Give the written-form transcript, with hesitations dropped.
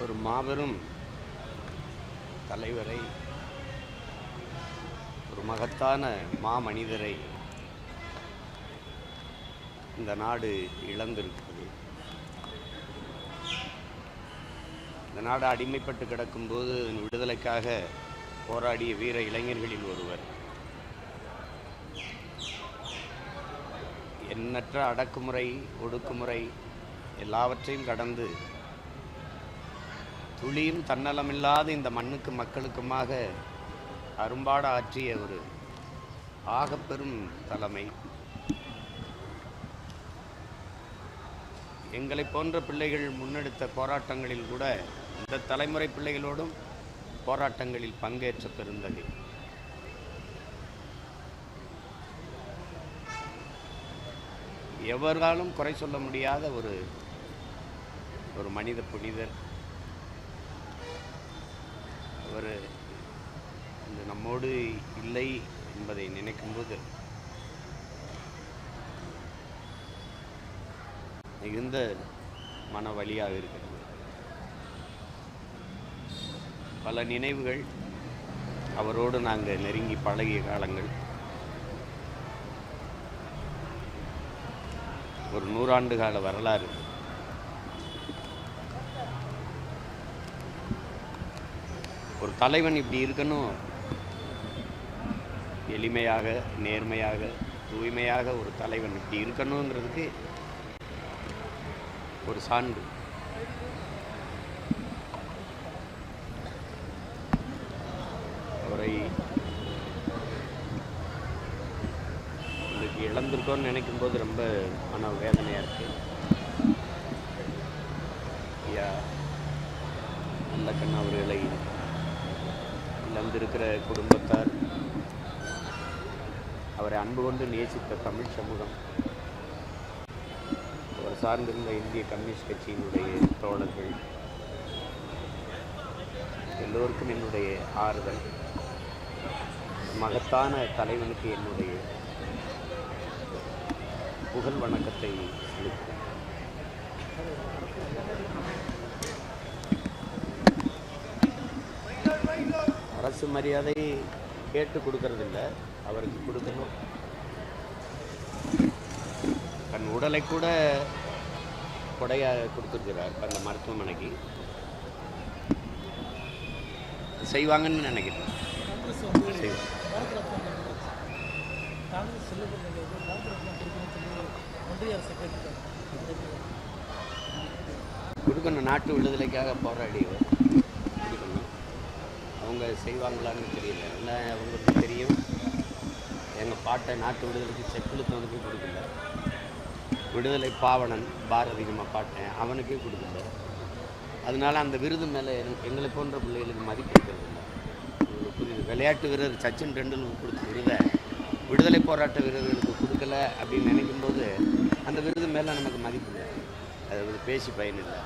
ஒரு மாபெரும் தலைவரை, ஒரு மகத்தான மாமனிதரை இந்த நாடு இழந்திருக்கிறது. இந்த நாடு அடிமைப்பட்டு கிடக்கும்போது விடுதலைக்காக போராடிய வீர இளைஞர்களில் ஒருவர். எண்ணற்ற அடக்குமுறை, ஒடுக்குமுறை எல்லாவற்றையும் கடந்து துளியும் தன்னலமில்லாத இந்த மண்ணுக்கு மக்களுக்குமாக அரும்பாட ஆற்றிய ஒரு ஆகப்பெரும் தலைமை. எங்களை போன்ற பிள்ளைகள் முன்னெடுத்த போராட்டங்களில் கூட இந்த தலைமுறை பிள்ளைகளோடும் போராட்டங்களில் பங்கேற்ற பெருந்தகை. எவராலும் குறை சொல்ல முடியாத ஒரு மனித புனிதர். அவர் இந்த நம்மோடு இல்லை என்பதை நினைக்கும்போது மிகுந்த மன வலியாக இருக்கிறது. பல நினைவுகள், அவரோடு நாங்கள் நெருங்கி பழகிய காலங்கள், ஒரு 100 ஆண்டு கால வரலாறு. ஒரு தலைவன் இப்படி இருக்கணும், எளிமையாக, நேர்மையாக, தூய்மையாக ஒரு தலைவன் இப்படி இருக்கணுங்கிறதுக்கு ஒரு சான்று. அவரை இன்னைக்கு இழந்திருக்கோன்னு நினைக்கும் போது ரொம்ப மன வேதனையாக இருக்கு. ஐயா நல்லக்கண்ணு அவர்களை இழந்திருக்கிற குடும்பத்தார், அவரை அன்பு கொண்டு நேசித்த தமிழ் சமூகம், அவர் சார்ந்திருந்த இந்திய கம்யூனிஸ்ட் கட்சியினுடைய தோழர்கள் எல்லோருக்கும் என்னுடைய ஆறுதல். மகத்தான தலைவனுக்கு என்னுடைய புகழ் வணக்கத்தை செலுத்துகிறேன். அரசு மரியாதை கேட்டு கொடுக்கறதில்ல, அவருக்கு கொடுக்கணும். தன் உடலை கூட கொடையாக கொடுத்துருக்கிறார் அந்த மருத்துவமனைக்கு. செய்வாங்கன்னு நினைக்கிறேன். கொடுக்கணும். நாட்டு விடுதலைக்காக போராடியவர் கொடுக்கணும். அவங்க செய்வாங்களான்னு தெரியல. என்ன அவங்களுக்கு தெரியும், எங்கள் பாட்டை நாட்டு விடுதலைக்கு செக்குழுத்தவனுக்கு கொடுக்கல. விடுதலை பாவனன் பாரதி நம்ம பாட்டேன், அவனுக்கே கொடுக்கல. அதனால அந்த விருது மேலே எங்களை போன்ற பிள்ளைகளுக்கு மதிப்பு இருக்கிறது இல்லை. உங்களுக்கு புரியுது. விளையாட்டு வீரர் சச்சின் டெண்டுல்கருக்கு கொடுத்த விருதை விடுதலை போராட்ட வீரர்களுக்கு கொடுக்கல அப்படின்னு நினைக்கும்போது அந்த விருது மேலே நமக்கு மதிப்பு இல்லை. அது பேசி பயனில்லை.